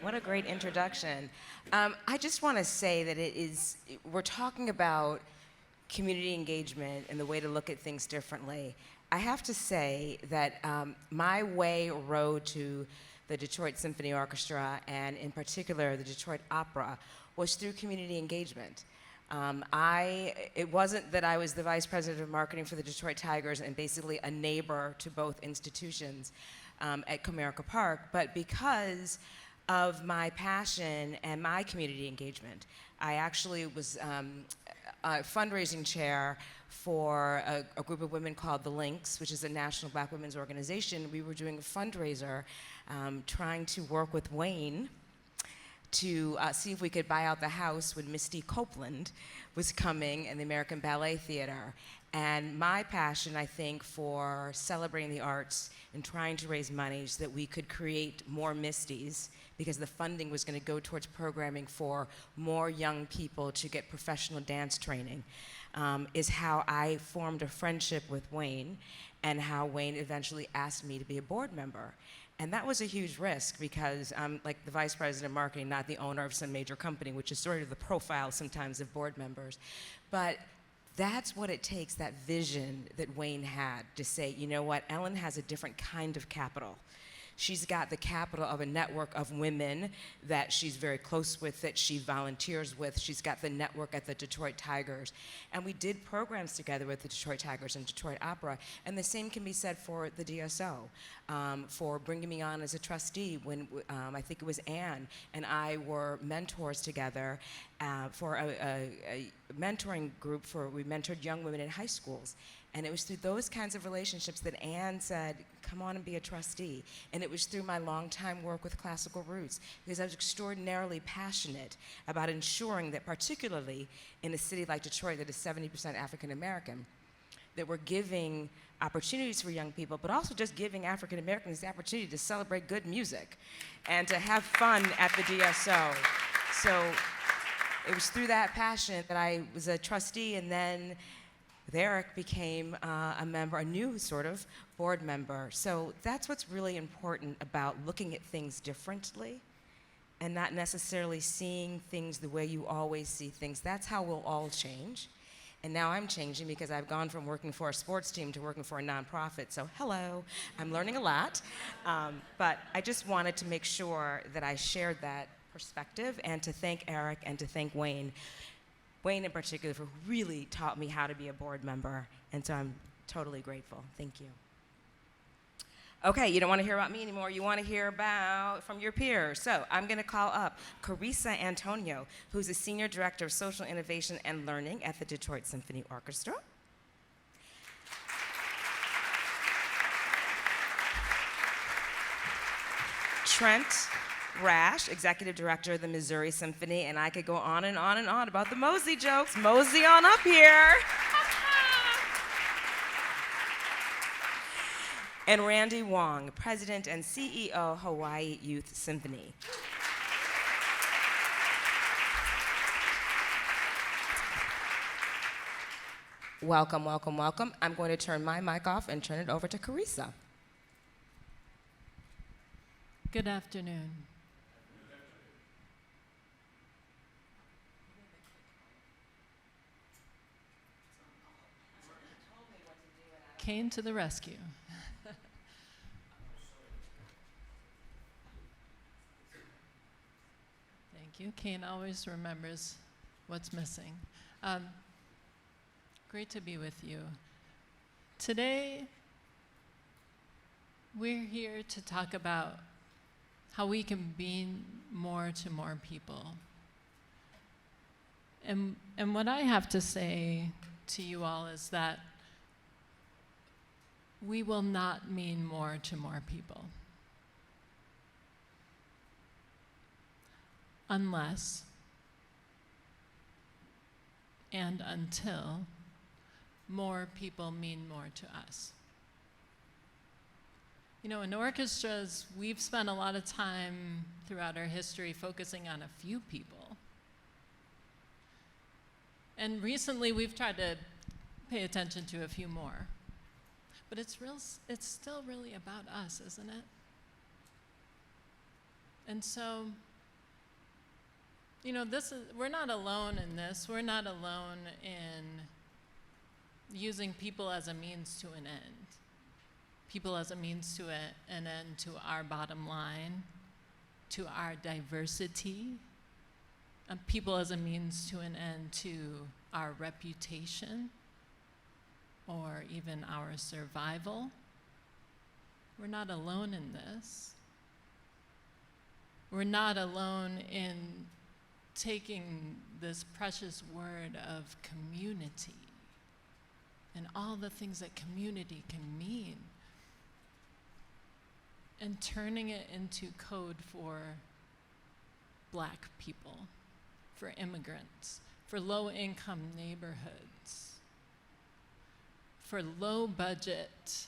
What a great introduction. I just want to say that we're talking about community engagement and the way to look at things differently. I have to say that my road to the Detroit Symphony Orchestra, and in particular the Detroit Opera, was through community engagement. It wasn't that I was the vice president of marketing for the Detroit Tigers and basically a neighbor to both institutions at Comerica Park, but because of my passion and my community engagement. I actually was a fundraising chair for a group of women called the Links, which is a national black women's organization. We were doing a fundraiser trying to work with Wayne to see if we could buy out the house when Misty Copeland was coming in the American Ballet Theater. And my passion, I think, for celebrating the arts and trying to raise money so that we could create more Misties, because the funding was going to go towards programming for more young people to get professional dance training, is how I formed a friendship with Wayne, and how Wayne eventually asked me to be a board member. And that was a huge risk because I'm like the vice president of marketing, not the owner of some major company, which is sort of the profile sometimes of board members. But that's what it takes, that vision that Wayne had to say, you know what, Ellen has a different kind of capital. She's got the capital of a network of women that she's very close with, that she volunteers with. She's got the network at the Detroit Tigers. And we did programs together with the Detroit Tigers and Detroit Opera. And the same can be said for the DSO, for bringing me on as a trustee when I think it was Anne and I were mentors together for a mentoring group we mentored young women in high schools. And it was through those kinds of relationships that Anne said, come on and be a trustee. And it was through my long-time work with Classical Roots, because I was extraordinarily passionate about ensuring that, particularly in a city like Detroit that is 70% African American, that we're giving opportunities for young people, but also just giving African Americans the opportunity to celebrate good music and to have fun at the DSO. So it was through that passion that I was a trustee, and then Eric became a member, a new sort of board member. So that's what's really important about looking at things differently and not necessarily seeing things the way you always see things. That's how we'll all change. And now I'm changing because I've gone from working for a sports team to working for a nonprofit. So hello, I'm learning a lot. But I just wanted to make sure that I shared that perspective, and to thank Eric and to thank Wayne in particular, for really taught me how to be a board member, and so I'm totally grateful. Thank you. Okay, you don't want to hear about me anymore. You want to hear from your peers. So I'm going to call up Karisa Antonio, who's the Senior Director of Social Innovation and Learning at the Detroit Symphony Orchestra. Trent Rash, Executive Director of the Missouri Symphony, and I could go on and on and on about the Mosey jokes. Mosey on up here. And Randy Wong, President and CEO, Hawaii Youth Symphony. Welcome, welcome, welcome. I'm going to turn my mic off and turn it over to Karisa. Good afternoon. Kane to the rescue. Thank you. Kane always remembers what's missing. Great to be with you. Today, we're here to talk about how we can be more to more people. And what I have to say to you all is that we will not mean more to more people unless and until more people mean more to us. You know, in orchestras, we've spent a lot of time throughout our history focusing on a few people. And recently, we've tried to pay attention to a few more. But it's still really about us, isn't it? And so You know, we're not alone in this. We're not alone in using people as a means to an end. People as a means to an end to our bottom line, to our diversity, people as a means to an end to our reputation, or even our survival. We're not alone in this. We're not alone in taking this precious word of community and all the things that community can mean and turning it into code for Black people, for immigrants, for low-income neighborhoods, for low-budget,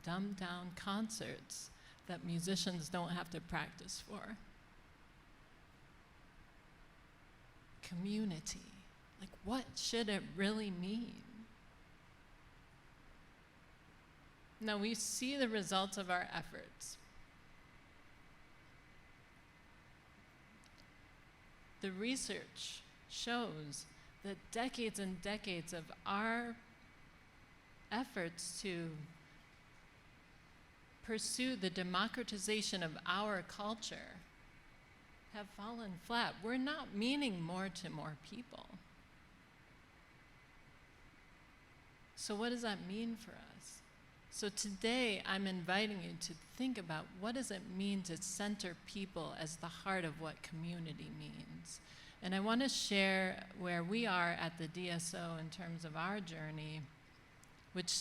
dumbed-down concerts that musicians don't have to practice for. Community. Like, what should it really mean? Now, we see the results of our efforts. The research shows that decades and decades of our efforts to pursue the democratization of our culture have fallen flat. We're not meaning more to more people. So what does that mean for us? So today, I'm inviting you to think about what does it mean to center people as the heart of what community means. And I want to share where we are at the DSO in terms of our journey, which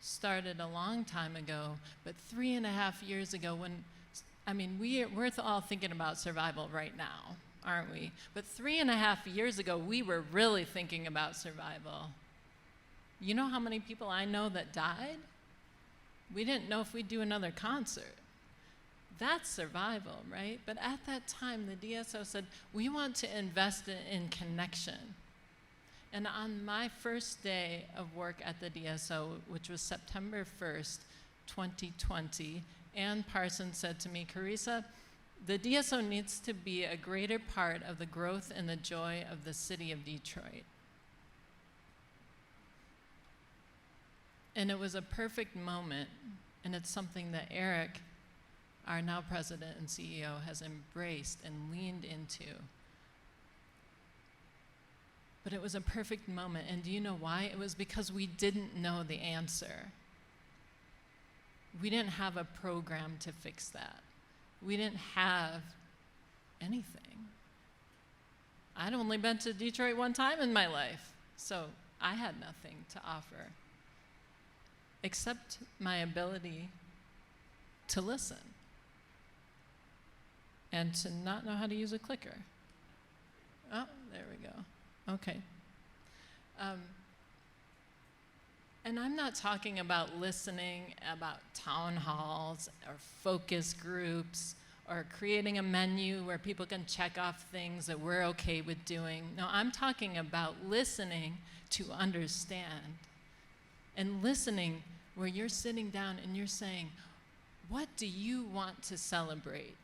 started a long time ago, but 3.5 years ago we're all thinking about survival right now, aren't we? But 3.5 years ago, we were really thinking about survival. You know how many people I know that died? We didn't know if we'd do another concert. That's survival, right? But at that time, the DSO said, we want to invest in connection. And on my first day of work at the DSO, which was September 1st, 2020, Ann Parsons said to me, Karisa, the DSO needs to be a greater part of the growth and the joy of the city of Detroit. And it was a perfect moment, and it's something that Eric, our now president and CEO, has embraced and leaned into. But it was a perfect moment, and do you know why? It was because we didn't know the answer. We didn't have a program to fix that. We didn't have anything. I'd only been to Detroit one time in my life, so I had nothing to offer except my ability to listen and to not know how to use a clicker. Oh, there we go. Okay. And I'm not talking about listening about town halls or focus groups or creating a menu where people can check off things that we're okay with doing. No, I'm talking about listening to understand. And listening where you're sitting down and you're saying, what do you want to celebrate?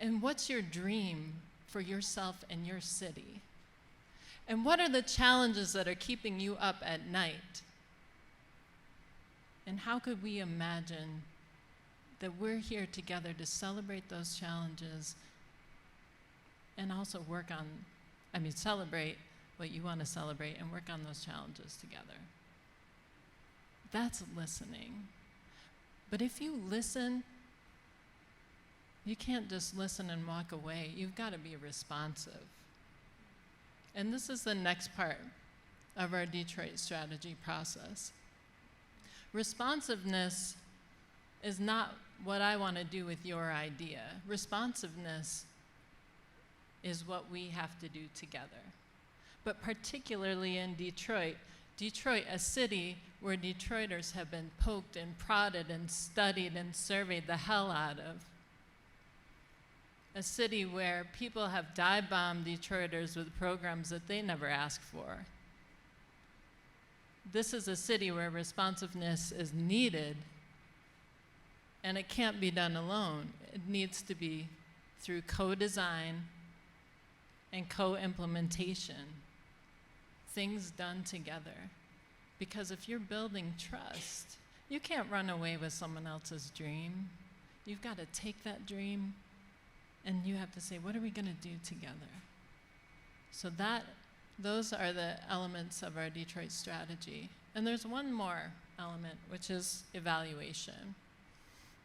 And what's your dream for yourself and your city? And what are the challenges that are keeping you up at night? And how could we imagine that we're here together to celebrate those challenges and also celebrate what you want to celebrate and work on those challenges together? That's listening. But if you listen, you can't just listen and walk away. You've got to be responsive. And this is the next part of our Detroit strategy process. Responsiveness is not what I want to do with your idea. Responsiveness is what we have to do together. But particularly in Detroit, a city where Detroiters have been poked and prodded and studied and surveyed the hell out of. A city where people have dive-bombed Detroiters with programs that they never asked for. This is a city where responsiveness is needed And it can't be done alone. It needs to be through co-design and co-implementation, things done together. Because if you're building trust, you can't run away with someone else's dream. You've got to take that dream and you have to say, what are we going to do together? So those are the elements of our Detroit strategy. And there's one more element, which is evaluation.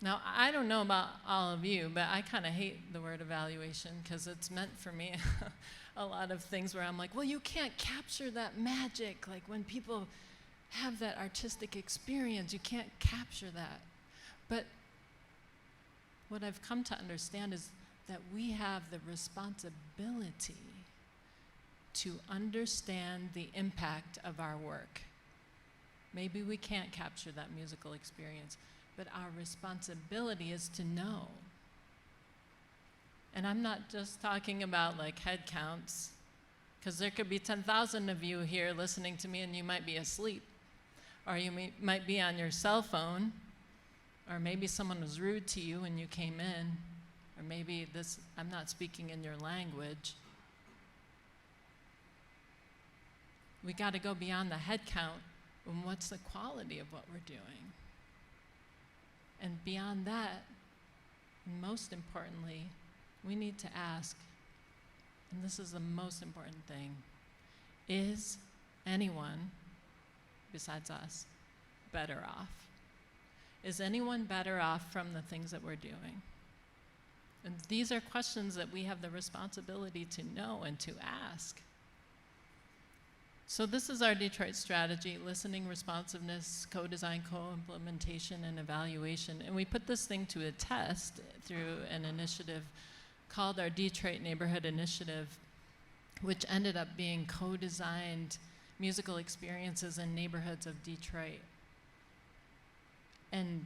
Now, I don't know about all of you, but I kind of hate the word evaluation because it's meant for me a lot of things where I'm like, well, you can't capture that magic. Like when people have that artistic experience, you can't capture that. But what I've come to understand is that we have the responsibility to understand the impact of our work. Maybe we can't capture that musical experience, but our responsibility is to know. And I'm not just talking about like head counts, because there could be 10,000 of you here listening to me and you might be asleep, or you might be on your cell phone, or maybe someone was rude to you when you came in, or maybe I'm not speaking in your language. We got to go beyond the head count and what's the quality of what we're doing. And beyond that, most importantly, we need to ask, and this is the most important thing, is anyone, besides us, better off? Is anyone better off from the things that we're doing? And these are questions that we have the responsibility to know and to ask. So this is our Detroit strategy: listening, responsiveness, co-design, co-implementation, and evaluation. And we put this thing to a test through an initiative called our Detroit Neighborhood Initiative, which ended up being co-designed musical experiences in neighborhoods of Detroit. And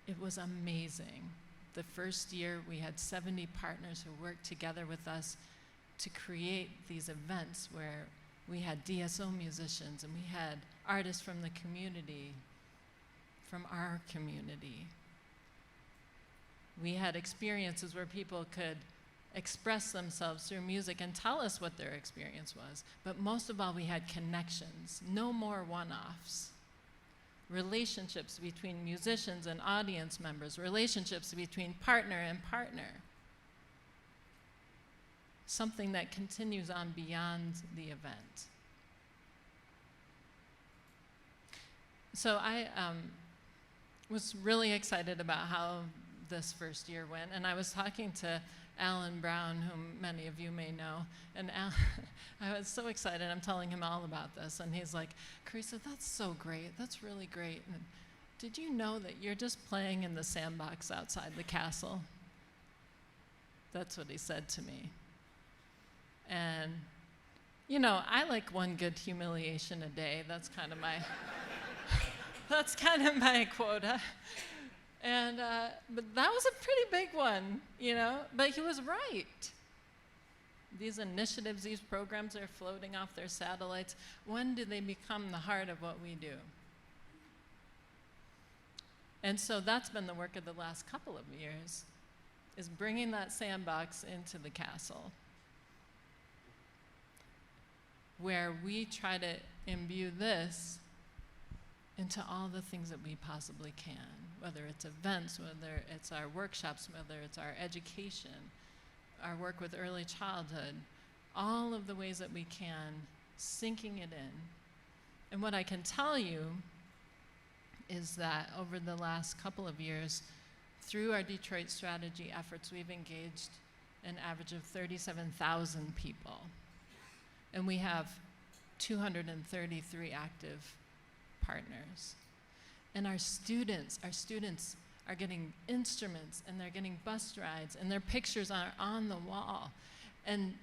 it was amazing. The first year, we had 70 partners who worked together with us to create these events where we had DSO musicians and we had artists from the community, from our community. We had experiences where people could express themselves through music and tell us what their experience was. But most of all, we had connections, no more one-offs. Relationships between musicians and audience members, relationships between partner and partner. Something that continues on beyond the event. So I was really excited about how this first year went, and I was talking to Alan Brown, whom many of you may know, and I was so excited. I'm telling him all about this, and he's like, Karisa, that's so great. That's really great. And did you know that you're just playing in the sandbox outside the castle? That's what he said to me. And, you know, I like one good humiliation a day. That's kind of my, that's kind of my quota. And, but that was a pretty big one, you know, but he was right. These initiatives, these programs are floating off their satellites. When do they become the heart of what we do? And so that's been the work of the last couple of years, is bringing that sandbox into the castle, where we try to imbue this into all the things that we possibly can, whether it's events, whether it's our workshops, whether it's our education, our work with early childhood, all of the ways that we can, sinking it in. And what I can tell you is that over the last couple of years, through our Detroit strategy efforts, we've engaged an average of 37,000 people. And we have 233 active partners. And our students are getting instruments, and they're getting bus rides, and their pictures are on the wall. And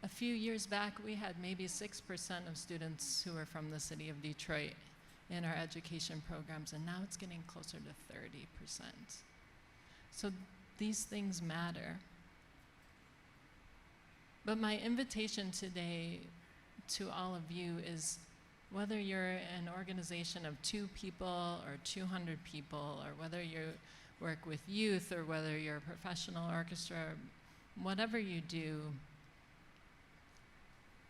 a few years back, we had maybe 6% of students who are from the city of Detroit in our education programs, and now it's getting closer to 30%. So these things matter. But my invitation today to all of you is, whether you're an organization of 2 people or 200 people, or whether you work with youth or whether you're a professional orchestra, or whatever you do,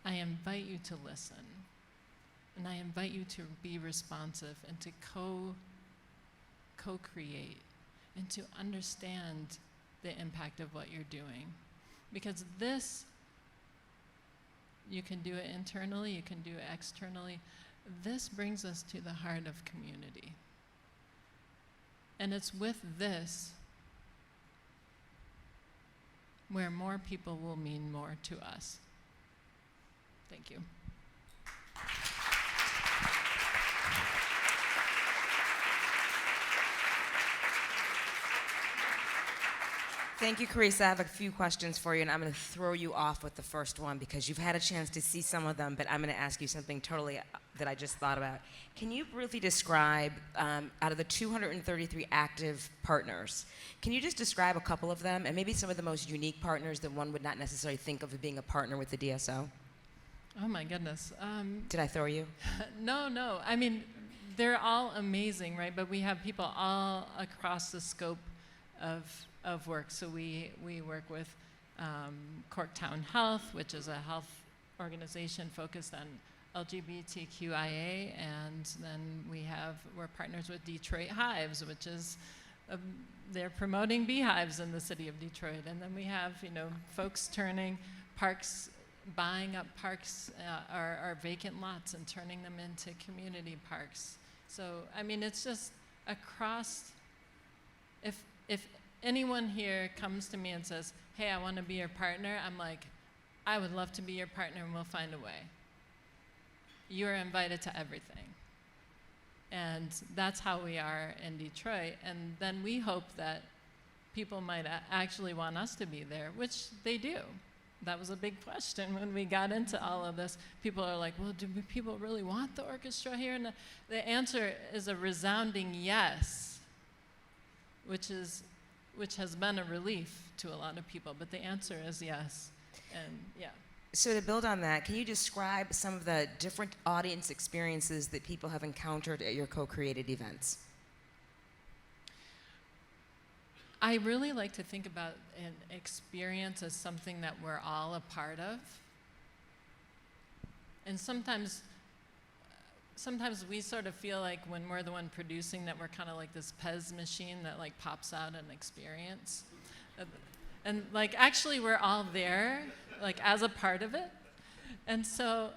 I invite you to listen. And I invite you to be responsive and to co-create and to understand the impact of what you're doing. Because this, you can do it internally, you can do it externally. This brings us to the heart of community. And it's with this where more people will mean more to us. Thank you. Thank you, Karisa. I have a few questions for you, and I'm going to throw you off with the first one because you've had a chance to see some of them, but I'm going to ask you something totally that I just thought about. Can you briefly describe, out of the 233 active partners, can you just describe a couple of them, and maybe some of the most unique partners that one would not necessarily think of as being a partner with the DSO? Oh my goodness. Did I throw you? No. I mean, they're all amazing, right? But we have people all across the scope of work. So we work with Corktown Health, which is a health organization focused on LGBTQIA, and then we're partners with Detroit Hives, which is they're promoting beehives in the city of Detroit. And then we have folks turning parks, buying up parks, our vacant lots, and turning them into community parks. So I mean, it's just across. If anyone here comes to me and says, hey, I want to be your partner, I'm like, I would love to be your partner, and we'll find a way. You're invited to everything. And that's how we are in Detroit. And then we hope that people might actually want us to be there, which they do. That was a big question when we got into all of this. People are like, well, do people really want the orchestra here? And the answer is a resounding yes, which has been a relief to a lot of people, but the answer is yes, and yeah. So to build on that, can you describe some of the different audience experiences that people have encountered at your co-created events? I really like to think about an experience as something that we're all a part of. And sometimes we sort of feel like when we're the one producing that we're kind of like this Pez machine that like pops out an experience. And like actually we're all there like as a part of it. And so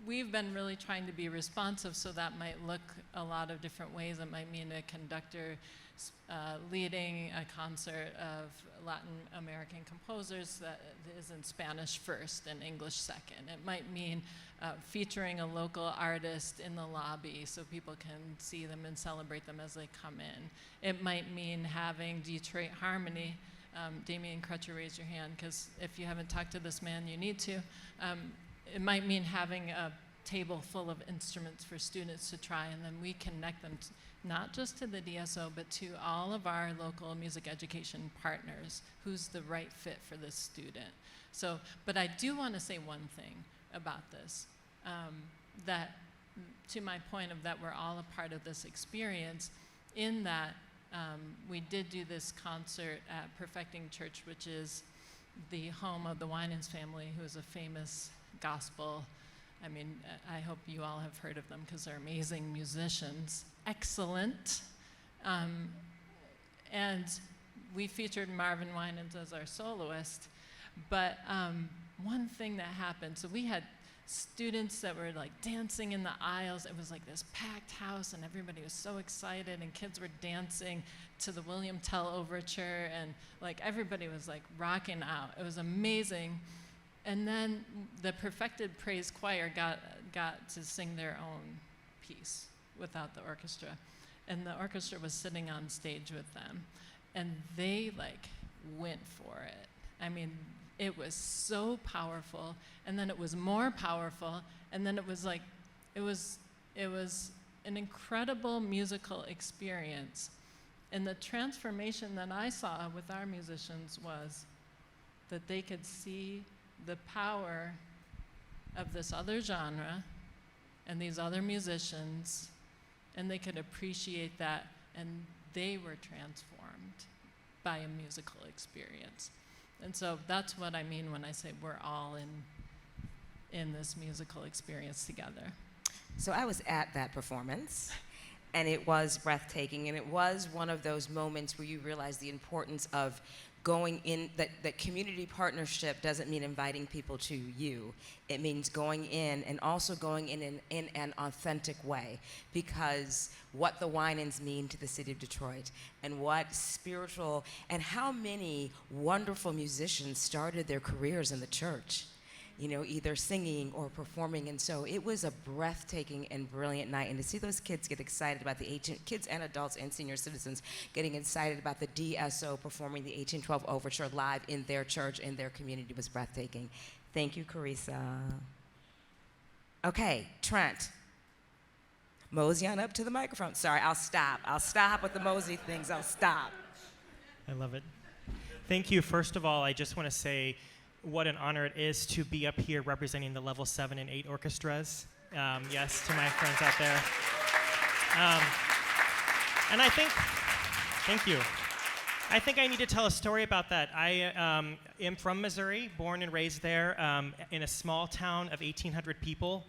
we've been really trying to be responsive, so that might look a lot of different ways. It might mean a conductor leading a concert of Latin American composers that is in Spanish first and English second. It might mean featuring a local artist in the lobby so people can see them and celebrate them as they come in. It might mean having Detroit Harmony. Damien Crutcher, raise your hand, because if you haven't talked to this man, you need to. It might mean having a table full of instruments for students to try, and then we connect them not just to the DSO, but to all of our local music education partners, who's the right fit for this student. So, but I do want to say one thing about this, that to my point of that we're all a part of this experience, in that we did do this concert at Perfecting Church, which is the home of the Winans family, who is a famous gospel. I mean, I hope you all have heard of them because they're amazing musicians. Excellent. And we featured Marvin Winans as our soloist. But one thing that happened, so we had students that were like dancing in the aisles. It was like this packed house and everybody was so excited, and kids were dancing to the William Tell Overture, and like everybody was like rocking out. It was amazing. And then the Perfected Praise Choir got to sing their own piece without the orchestra. And the orchestra was sitting on stage with them. And they like went for it. I mean, it was so powerful. And then it was more powerful. And then it was like, it was an incredible musical experience. And the transformation that I saw with our musicians was that they could see the power of this other genre and these other musicians, and they could appreciate that, and they were transformed by a musical experience. And so that's what I mean when I say we're all in this musical experience together. So I was at that performance, and it was breathtaking, and it was one of those moments where you realize the importance of going in, that community partnership doesn't mean inviting people to you. It means going in and also going in an authentic way, because what the Winans mean to the city of Detroit, and what spiritual, and how many wonderful musicians started their careers in the church, you know, either singing or performing. And so it was a breathtaking and brilliant night. And to see those kids get excited about kids and adults and senior citizens getting excited about the DSO performing the 1812 Overture live in their church, in their community, was breathtaking. Thank you, Karisa. Okay, Trent. Mosey on up to the microphone. Sorry, I'll stop with the Mosey things. I'll stop. I love it. Thank you. First of all, I just want to say what an honor it is to be up here representing the level 7 and 8 orchestras. Yes, to my friends out there. And I think, thank you. I think I need to tell a story about that. I am from Missouri, born and raised there in a small town of 1,800 people.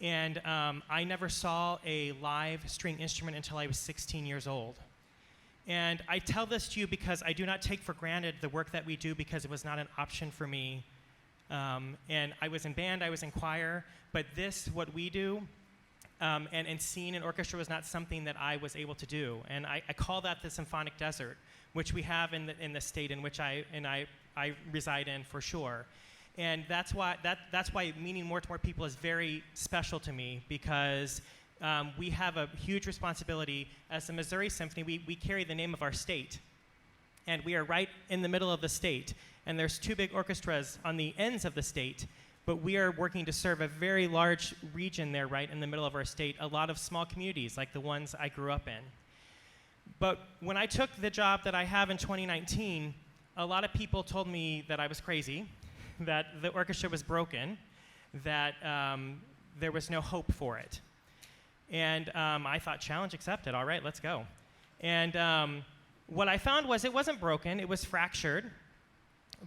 And I never saw a live string instrument until I was 16 years old. And I tell this to you because I do not take for granted the work that we do, because it was not an option for me. And I was in band, I was in choir, but what we do, and singing in orchestra was not something that I was able to do. And I call that the symphonic desert, which we have in the state in which I reside in, for sure. And that's why meeting more to more people is very special to me, because we have a huge responsibility. As the Missouri Symphony, we carry the name of our state, and we are right in the middle of the state, and there's 2 big orchestras on the ends of the state, but we are working to serve a very large region there right in the middle of our state, a lot of small communities like the ones I grew up in. But when I took the job that I have in 2019, a lot of people told me that I was crazy, that the orchestra was broken, that there was no hope for it. And I thought, challenge accepted. All right, let's go. And what I found was it wasn't broken. It was fractured.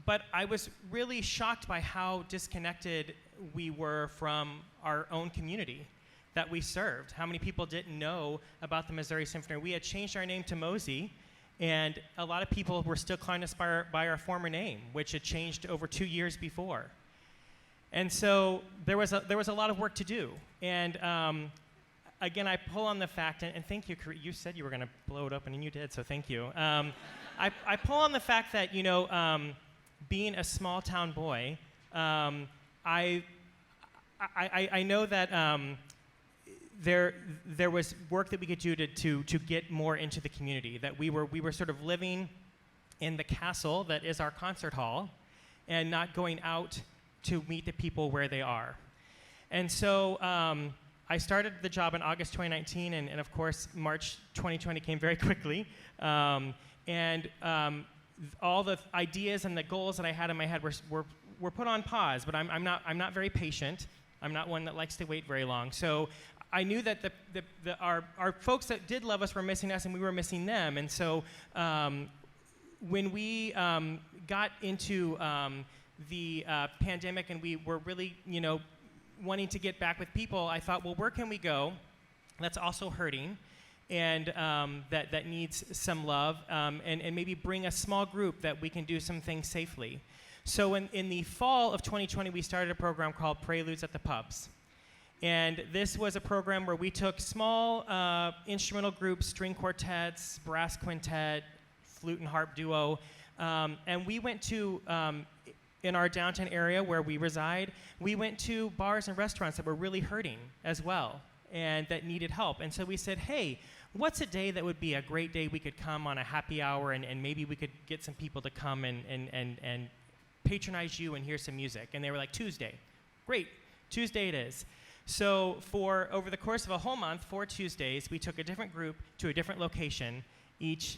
But I was really shocked by how disconnected we were from our own community that we served. How many people didn't know about the Missouri Symphony? We had changed our name to Mosey, and a lot of people were still calling us by our former name, which had changed over 2 years before. And so there was a lot of work to do. And again, I pull on the fact, and thank you, you said you were going to blow it open, and you did, so thank you. I pull on the fact that, you know, being a small town boy, I know that there was work that we could do to get more into the community, that we were sort of living in the castle that is our concert hall and not going out to meet the people where they are. And so I started the job in August 2019, and of course, March 2020 came very quickly. All the ideas and the goals that I had in my head were put on pause, but I'm not very patient. I'm not one that likes to wait very long. So I knew that our folks that did love us were missing us, and we were missing them. And so when we got into the pandemic, and we were really, you know, wanting to get back with people, I thought, well, where can we go that's also hurting, and that needs some love, and maybe bring a small group that we can do some things safely. So in the fall of 2020, we started a program called Preludes at the Pubs. And this was a program where we took small instrumental groups, string quartets, brass quintet, flute and harp duo, and we went to, in our downtown area where we reside, we went to bars and restaurants that were really hurting as well, and that needed help. And so we said, hey, what's a day that would be a great day we could come on a happy hour, and maybe we could get some people to come and patronize you and hear some music? And they were like, Tuesday. Great, Tuesday it is. So over the course of a whole month, 4 Tuesdays, we took a different group to a different location each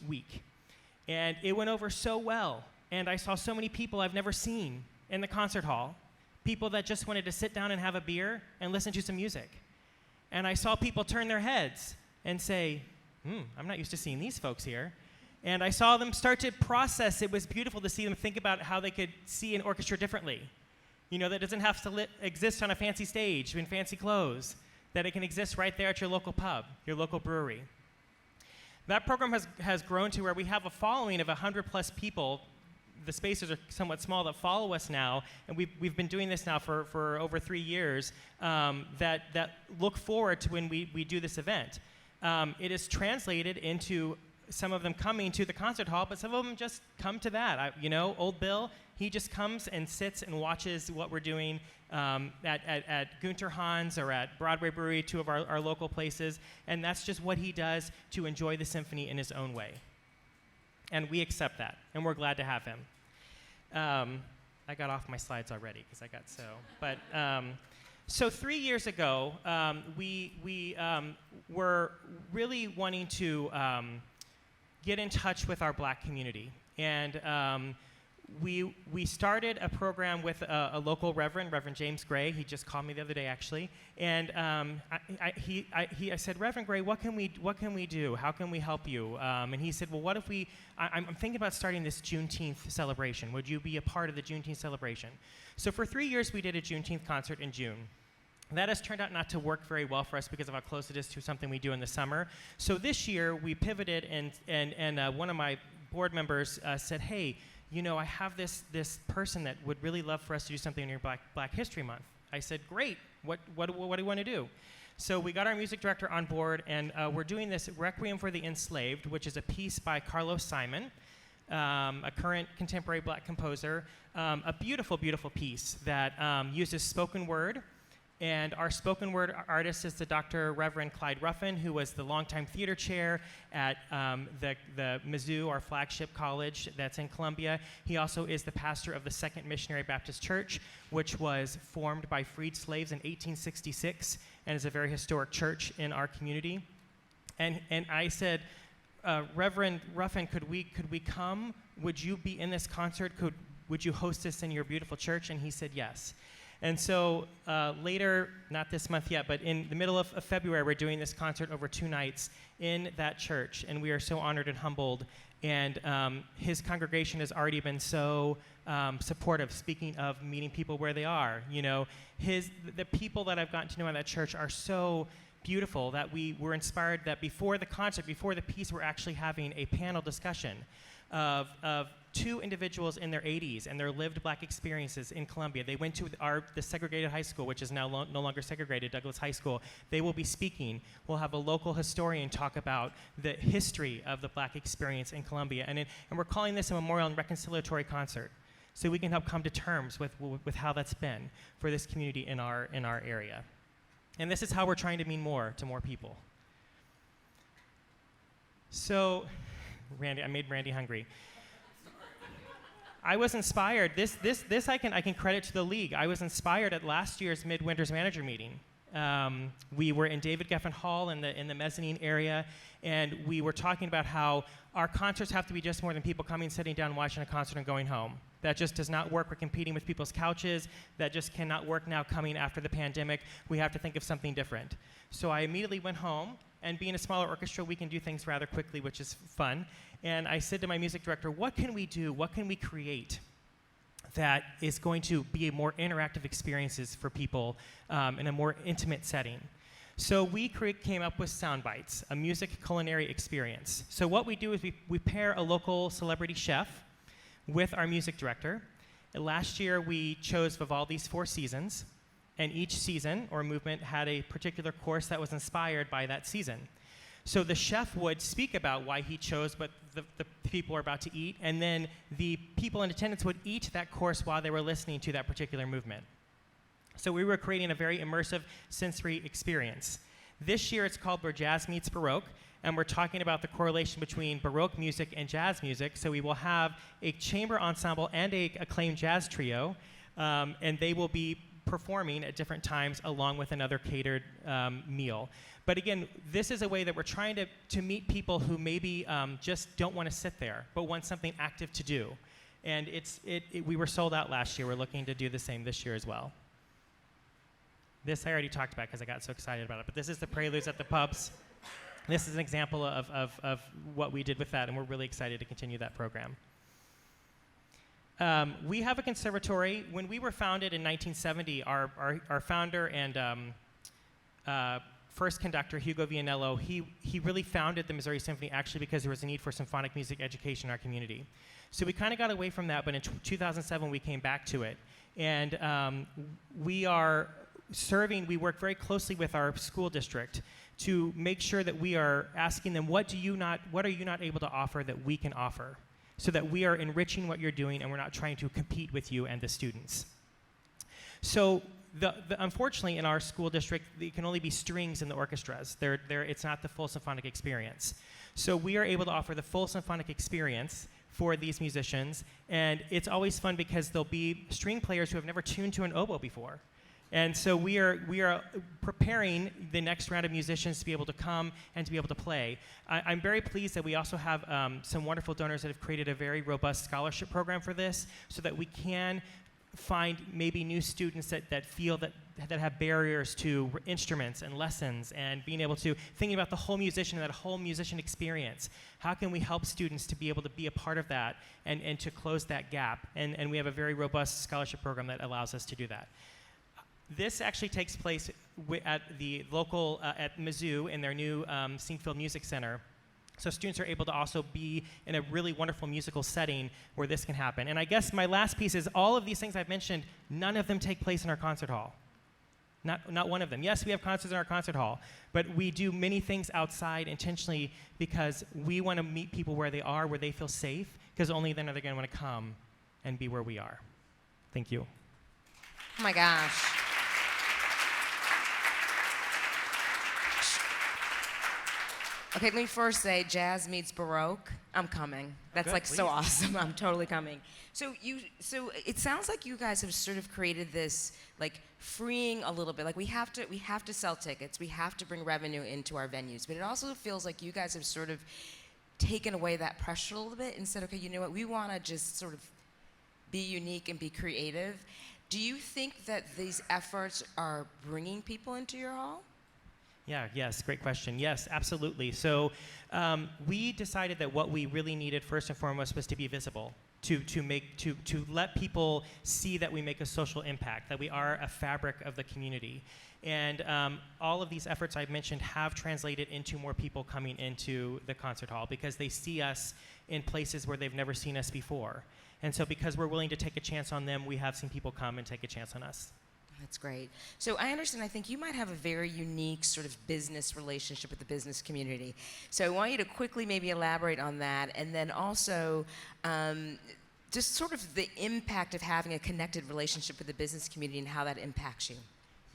week. And it went over so well. And I saw so many people I've never seen in the concert hall, people that just wanted to sit down and have a beer and listen to some music. And I saw people turn their heads and say, I'm not used to seeing these folks here. And I saw them start to process. It was beautiful to see them think about how they could see an orchestra differently. You know, that doesn't have to exist on a fancy stage in fancy clothes, that it can exist right there at your local pub, your local brewery. That program has grown to where we have a following of 100+ people. The spaces are somewhat small that follow us now, and we've been doing this now for over 3 years, that look forward to when we do this event. It is translated into some of them coming to the concert hall, but some of them just come to that. Old Bill, he just comes and sits and watches what we're doing at Gunter Hans or at Broadway Brewery, two of our local places, and that's just what he does to enjoy the symphony in his own way. And we accept that, and we're glad to have him. I got off my slides already because I got so. But so 3 years ago, we were really wanting to get in touch with our Black community, and we started a program with a local Reverend James Gray. He just called me the other day, actually, and I said, Reverend Gray, what can we do? How can we help you? And he said, well, what if I'm thinking about starting this Juneteenth celebration. Would you be a part of the Juneteenth celebration? So for 3 years, we did a Juneteenth concert in June. That has turned out not to work very well for us because of how close it is to something we do in the summer. So this year, we pivoted, and one of my board members said, hey, I have this person that would really love for us to do something in your Black History Month. I said, great. What do you want to do? So we got our music director on board, and we're doing this Requiem for the Enslaved, which is a piece by Carlos Simon, a current contemporary Black composer, a beautiful, beautiful piece that uses spoken word. And our spoken word artist is the Dr. Reverend Clyde Ruffin, who was the longtime theater chair at the Mizzou, our flagship college that's in Columbia. He also is the pastor of the Second Missionary Baptist Church, which was formed by freed slaves in 1866 and is a very historic church in our community. And I said, Reverend Ruffin, could we come? Would you be in this concert? Would you host this in your beautiful church? And he said yes. And so later, not this month yet, but in the middle of February, we're doing this concert over 2 nights in that church, and we are so honored and humbled. And his congregation has already been so supportive, speaking of meeting people where they are. The people that I've gotten to know in that church are so beautiful that we were inspired that before the concert, before the piece, we're actually having a panel discussion of 2 individuals in their 80s and their lived Black experiences in Columbia. They went to the segregated high school, which is now no longer segregated, Douglas High School. They will be speaking. We'll have a local historian talk about the history of the Black experience in Columbia. And we're calling this a memorial and reconciliatory concert, so we can help come to terms with how that's been for this community in our area. And this is how we're trying to mean more to more people. So, Randy, I made Randy hungry. I was inspired. This I can credit to the league. I was inspired at last year's Midwinter's manager meeting. We were in David Geffen Hall in the mezzanine area, and we were talking about how our concerts have to be just more than people coming, sitting down, watching a concert, and going home. That just does not work. We're competing with people's couches. That just cannot work now coming after the pandemic. We have to think of something different. So I immediately went home, and being a smaller orchestra, we can do things rather quickly, which is fun. And I said to my music director, what can we do? What can we create that is going to be a more interactive experiences for people in a more intimate setting? So we came up with Sound Bites, a music culinary experience. So what we do is we pair a local celebrity chef with our music director. And last year we chose Vivaldi's 4 Seasons, and each season or movement had a particular course that was inspired by that season. So the chef would speak about why he chose what the people were about to eat, and then the people in attendance would eat that course while they were listening to that particular movement. So we were creating a very immersive sensory experience. This year it's called Where Jazz Meets Baroque, and we're talking about the correlation between Baroque music and jazz music. So we will have a chamber ensemble and a acclaimed jazz trio, and they will be performing at different times along with another catered meal. But again, this is a way that we're trying to meet people who maybe just don't want to sit there, but want something active to do. And we were sold out last year. We're looking to do the same this year as well. This I already talked about because I got so excited about it, but this is the Preludes at the Pubs. This is an example of what we did with that, and we're really excited to continue that program. We have a conservatory. When we were founded in 1970, our founder and first conductor, Hugo Vianello, he really founded the Missouri Symphony actually because there was a need for symphonic music education in our community. So we kind of got away from that, but in 2007 we came back to it. And we work very closely with our school district to make sure that we are asking them, what are you not able to offer that we can offer? So that we are enriching what you're doing and we're not trying to compete with you and the students. So unfortunately in our school district, there can only be strings in the orchestras. It's not the full symphonic experience. So we are able to offer the full symphonic experience for these musicians, and it's always fun because there'll be string players who have never tuned to an oboe before. And so we are preparing the next round of musicians to be able to come and to be able to play. I'm very pleased that we also have some wonderful donors that have created a very robust scholarship program for this, so that we can find maybe new students that feel that have barriers to instruments and lessons, and being able to thinking about the whole musician and that whole musician experience. How can we help students to be able to be a part of that and to close that gap? And we have a very robust scholarship program that allows us to do that. This actually takes place at the local, at Mizzou in their new Singfield Music Center. So students are able to also be in a really wonderful musical setting where this can happen. And I guess my last piece is all of these things I've mentioned, none of them take place in our concert hall. Not one of them. Yes, we have concerts in our concert hall, but we do many things outside intentionally because we want to meet people where they are, where they feel safe, because only then are they going to want to come and be where we are. Thank you. Oh my gosh. Okay, let me first say, jazz meets Baroque. I'm coming. That's Good, like please. so awesome. I'm totally coming. So it sounds like you guys have sort of created this like freeing a little bit. Like we have to sell tickets. We have to bring revenue into our venues. But it also feels like you guys have sort of taken away that pressure a little bit and said, okay, you know what? We want to just sort of be unique and be creative. Do you think that these efforts are bringing people into your hall? Yes, great question. Yes, absolutely. So we decided that what we really needed first and foremost was to be visible, to let people see that we make a social impact, that we are a fabric of the community. And all of these efforts I've mentioned have translated into more people coming into the concert hall because they see us in places where they've never seen us before. And so because we're willing to take a chance on them, we have seen people come and take a chance on us. That's great. So I understand, I think you might have a very unique sort of business relationship with the business community. So I want you to quickly maybe elaborate on that, and then also just sort of the impact of having a connected relationship with the business community and how that impacts you.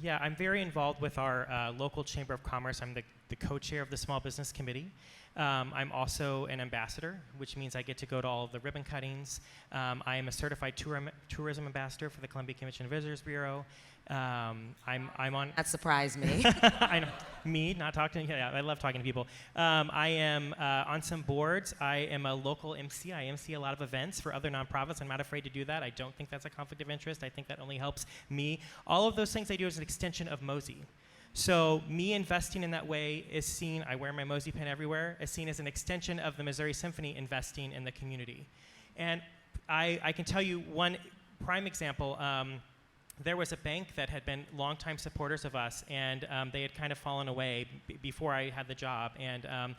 Yeah, I'm very involved with our local Chamber of Commerce. I'm the co-chair of the Small Business Committee. I'm also an ambassador, which means I get to go to all of the ribbon cuttings. I am a certified tourism ambassador for the Columbia Convention and Visitors Bureau. I'm on. That surprised me. I know. Me, not talking. Yeah, I love talking to people. I am on some boards. I am a local MC. I MC a lot of events for other nonprofits. I'm not afraid to do that. I don't think that's a conflict of interest. I think that only helps me. All of those things I do is an extension of Mosey. So me investing in that way is seen, I wear my Mosey pin everywhere, is seen as an extension of the Missouri Symphony investing in the community. And I can tell you one prime example. There was a bank that had been longtime supporters of us, and they had kind of fallen away before I had the job. And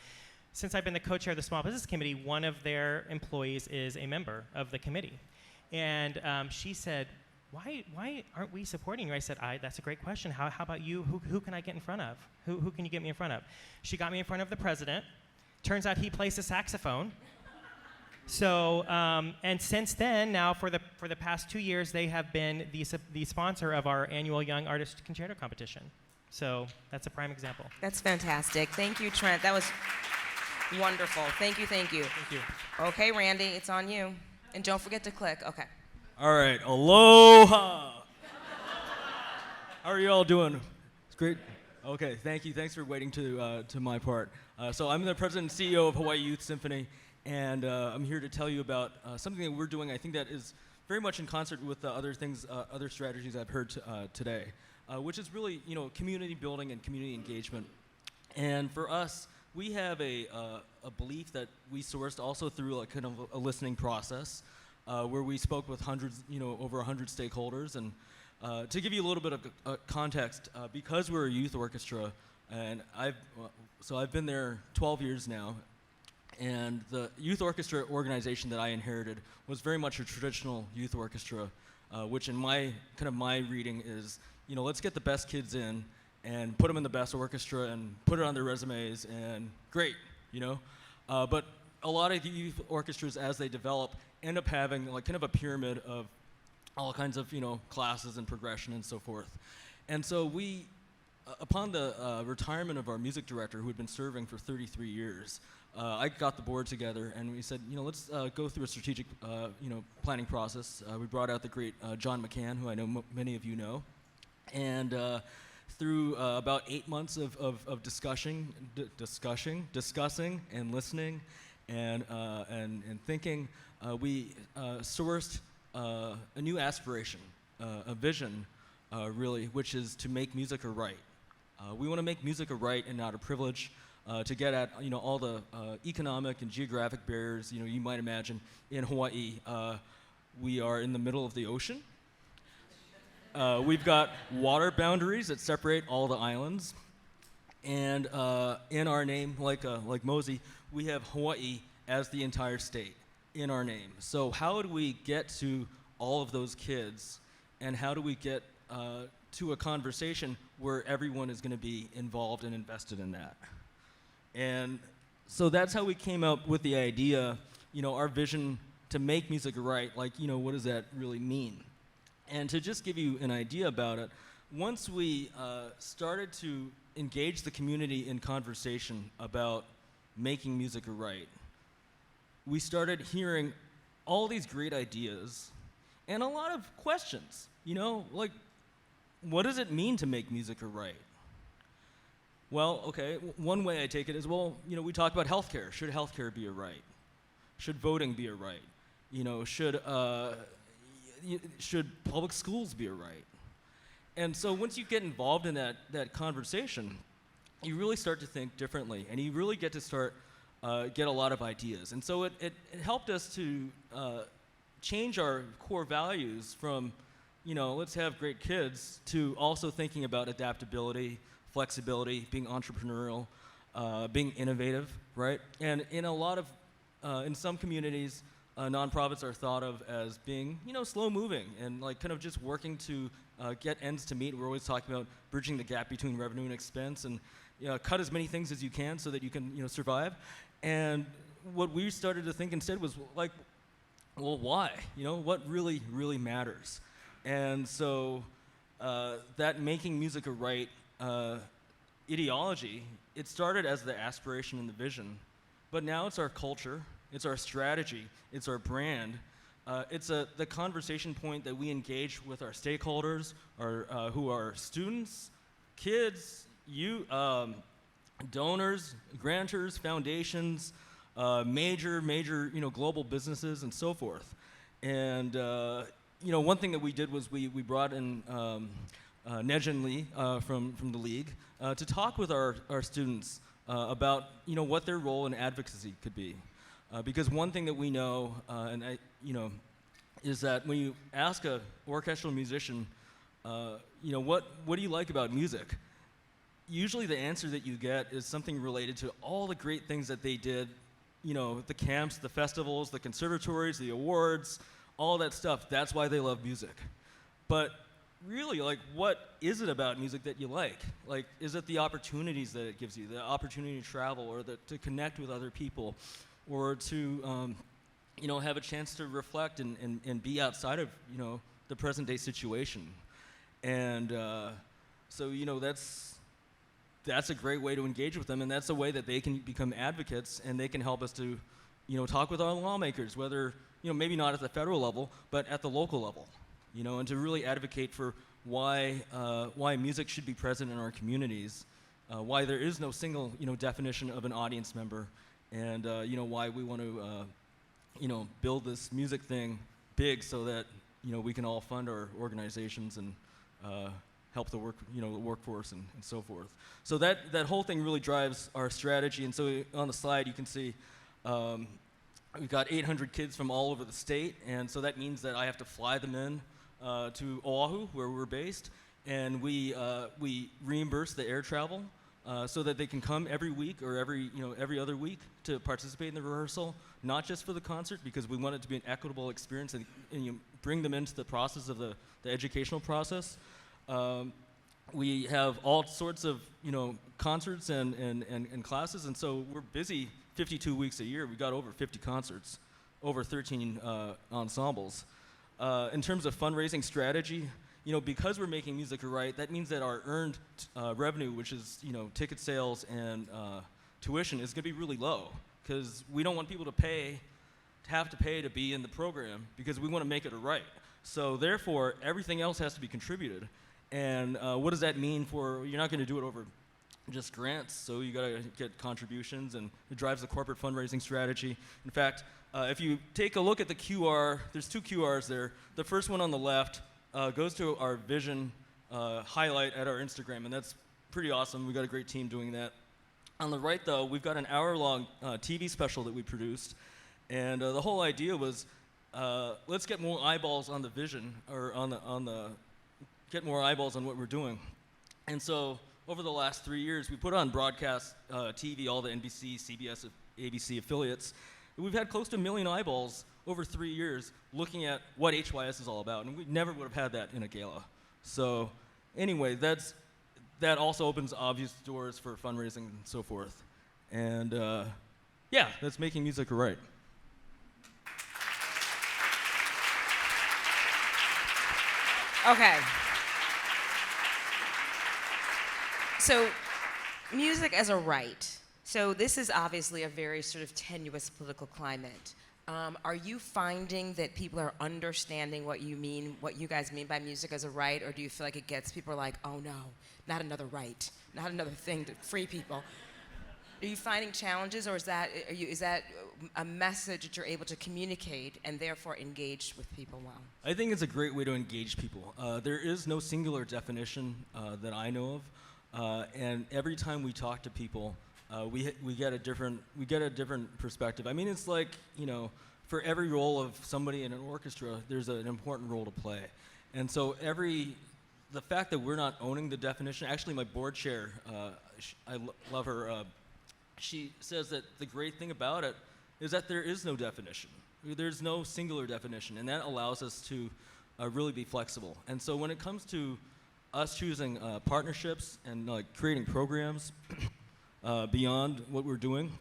since I've been the co-chair of the Small Business Committee, one of their employees is a member of the committee. And she said, why aren't we supporting you? I said, that's a great question. How about you? Who can I get in front of? Who can you get me in front of? She got me in front of the president. Turns out he plays the saxophone. So, and since then, now for the past 2 years, they have been the sponsor of our annual Young Artist Concerto competition. So that's a prime example. That's fantastic. Thank you, Trent. That was wonderful. Thank you. Thank you. Okay, Randy, it's on you. And don't forget to click. Okay. All right, aloha. How are you all doing? It's great. Okay, thank you. Thanks for waiting to my part. So I'm the president and CEO of Hawaii Youth Symphony, and I'm here to tell you about something that we're doing. I think that is very much in concert with the other things, other strategies I've heard today, which is really, community building and community engagement. And for us, we have a belief that we sourced also through like kind of a listening process, where we spoke with hundreds, over 100 stakeholders. And to give you a little bit of context, because we're a youth orchestra, and I've been there 12 years now, and the youth orchestra organization that I inherited was very much a traditional youth orchestra, which in my reading is, let's get the best kids in and put them in the best orchestra and put it on their resumes and great, But a lot of youth orchestras, as they develop, end up having like kind of a pyramid of all kinds of classes and progression and so forth. And so we, upon the retirement of our music director, who had been serving for 33 years, I got the board together and we said, let's go through a strategic, planning process. We brought out the great John McCann, who I know many of you know, and through about 8 months of discussing and listening and thinking, we sourced a new aspiration, a vision, really, which is to make music a right. We want to make music a right and not a privilege, to get at all the economic and geographic barriers you might imagine. In Hawaii, we are in the middle of the ocean. We've got water boundaries that separate all the islands, and in our name, like Mosey, we have Hawaii as the entire state in our name. So how do we get to all of those kids, and how do we get to a conversation where everyone is going to be involved and invested in that? And so that's how we came up with the idea, our vision to make music right. Like, what does that really mean? And to just give you an idea about it, once we started to engage the community in conversation about making music right, we started hearing all these great ideas and a lot of questions, like, what does it mean to make music right? Well, okay, one way I take it is, we talk about healthcare. Should healthcare be a right? Should voting be a right? Should public schools be a right? And so once you get involved in that conversation, you really start to think differently, and you really get to get a lot of ideas. And so it helped us to change our core values from, let's have great kids, to also thinking about adaptability, flexibility, being entrepreneurial, being innovative, right? And in a lot of, in some communities, nonprofits are thought of as being, slow moving and like kind of just working to get ends to meet. We're always talking about bridging the gap between revenue and expense, and cut as many things as you can so that you can, survive. And what we started to think instead was like, well, why? What really, really matters? And so that making music a right ideology, it started as the aspiration and the vision, but now it's our culture, it's our strategy, it's our brand. It's the conversation point that we engage with our stakeholders, who are students, kids, donors, grantors, foundations, major global businesses, and so forth. And one thing that we did was we brought in Nejin Lee from the league to talk with our students about what their role in advocacy could be. Because one thing that we know, is that when you ask a orchestral musician, what do you like about music? Usually the answer that you get is something related to all the great things that they did, the camps, the festivals, the conservatories, the awards, all that stuff. That's why they love music. But really, like, what is it about music that you like? Like, is it the opportunities that it gives you, the opportunity to travel, or to connect with other people, or to have a chance to reflect and be outside of the present day situation? And so that's a great way to engage with them, and that's a way that they can become advocates, and they can help us to talk with our lawmakers, whether maybe not at the federal level, but at the local level, and to really advocate for why music should be present in our communities, why there is no single definition of an audience member, and why we want to build this music thing big so that we can all fund our organizations and help the workforce and so forth. So that whole thing really drives our strategy. And so on the slide you can see we've got 800 kids from all over the state, and so that means that I have to fly them in to Oahu, where we're based, and we reimburse the air travel so that they can come every week or every other week to participate in the rehearsal, not just for the concert, because we want it to be an equitable experience and you bring them into the process of the educational process. We have all sorts of concerts and classes, and so we're busy 52 weeks a year. We got over 50 concerts, over 13 ensembles. In terms of fundraising strategy, because we're making music right, that means that our earned revenue, which is ticket sales and tuition, is going to be really low, because we don't want people to have to pay to be in the program, because we want to make it right. So therefore, everything else has to be contributed. And what does that mean for, you're not going to do it over just grants, so you got to get contributions, and it drives the corporate fundraising strategy. In fact, if you take a look at the QR, there's 2 QRs there. The first one on the left goes to our vision highlight at our Instagram, and that's pretty awesome. We got a great team doing that. On the right, though, we've got an hour-long TV special that we produced, and the whole idea was let's get more eyeballs on the vision, or get more eyeballs on what we're doing. And so over the last 3 years, we put on broadcast TV, all the NBC, CBS, ABC affiliates. We've had close to 1 million eyeballs over 3 years looking at what HYS is all about, and we never would have had that in a gala. So anyway, that also opens obvious doors for fundraising and so forth. And yeah, that's making music right. Okay. So, music as a right. So this is obviously a very sort of tenuous political climate. Are you finding that people are understanding what you guys mean by music as a right, or do you feel like it gets people like, oh no, not another right, not another thing to free people? Are you finding challenges, or is that a message that you're able to communicate and therefore engage with people well? I think it's a great way to engage people. There is no singular definition that I know of. And every time we talk to people, we get a different perspective. I mean, it's like, for every role of somebody in an orchestra, there's an important role to play. And so the fact that we're not owning the definition, actually my board chair, I love her, she says that the great thing about it is that there is no definition. There's no singular definition, and that allows us to really be flexible. And so when it comes to us choosing partnerships and creating programs beyond what we're doing,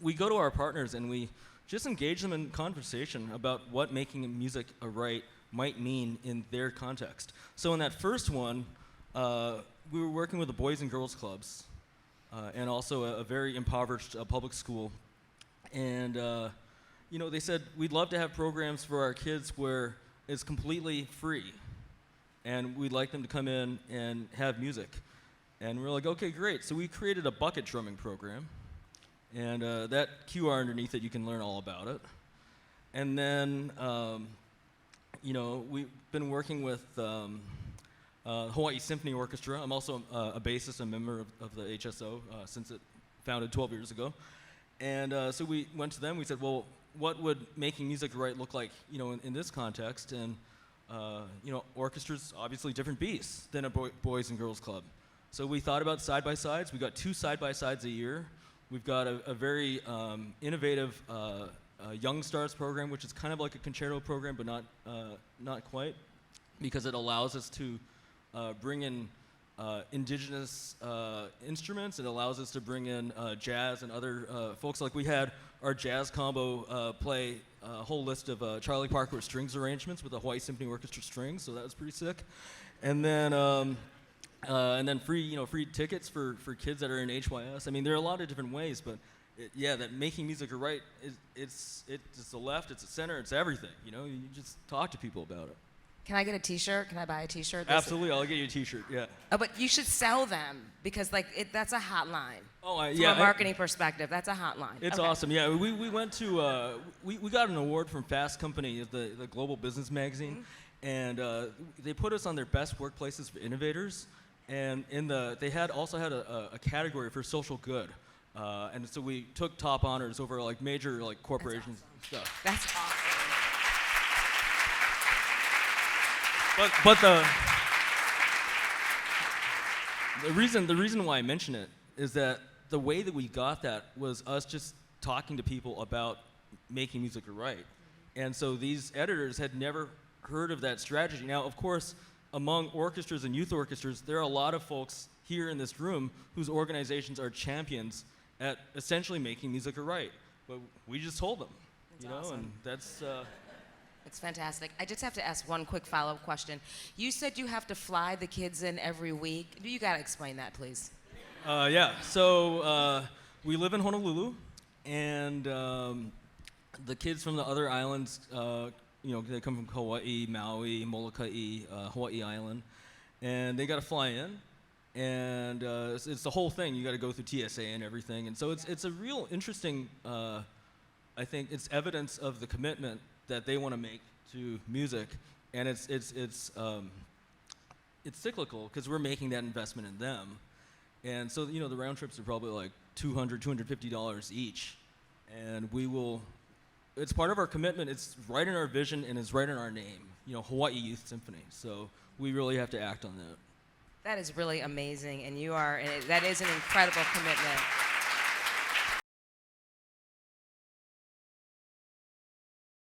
we go to our partners and we just engage them in conversation about what making music a right might mean in their context. So in that first one, we were working with the Boys and Girls Clubs and also a very impoverished public school. And they said, we'd love to have programs for our kids where it's completely free, and we'd like them to come in and have music. And we're like, okay, great. So we created a bucket drumming program, and that QR underneath it, you can learn all about it. And then, we've been working with Hawaii Symphony Orchestra. I'm also a bassist, a member of the HSO since it founded 12 years ago. And so we went to them. We said, well, what would making music right look like, in this context? And orchestras, obviously different beasts than a boys and girls club. So we thought about side-by-sides. We got 2 side-by-sides a year. We've got a very innovative Young Stars program, which is kind of like a concerto program, but not quite, because it allows us to bring in indigenous instruments. It allows us to bring in jazz and other folks. Like we had our jazz combo play a whole list of Charlie Parker strings arrangements with the Hawaii Symphony Orchestra strings, so that was pretty sick. And then free tickets for kids that are in HYS. I mean, there are a lot of different ways, but that making music right, it's the left, it's the center, it's everything. You just talk to people about it. Can I get a T-shirt? Can I buy a T-shirt? Absolutely, I'll get you a T-shirt. Yeah. Oh, but you should sell them, because that's a hotline. Oh, From a marketing perspective, that's a hotline. It's okay. Awesome. Yeah, we went to we got an award from Fast Company, the global business magazine, and they put us on their best workplaces for innovators. And they also had a category for social good, and so we took top honors over like major like corporations and stuff. That's awesome. But the reason why I mention it is that the way that we got that was us just talking to people about making music right. And so these editors had never heard of that strategy. Now, of course, among orchestras and youth orchestras, there are a lot of folks here in this room whose organizations are champions at essentially making music right. But we just told them, That's awesome. and that's. It's fantastic. I just have to ask one quick follow-up question. You said you have to fly the kids in every week. You got to explain that, please. Yeah. So we live in Honolulu, and the kids from the other islands, they come from Kauai, Maui, Molokai, Hawaii Island, and they got to fly in, and it's the whole thing. You got to go through TSA and everything, and so it's a real interesting. I think it's evidence of the commitment that they want to make to music, and it's cyclical because we're making that investment in them, and so the round trips are probably like $250 each, and we will. It's part of our commitment. It's right in our vision and it's right in our name. Hawaii Youth Symphony. So we really have to act on that. That is really amazing, and that is an incredible commitment.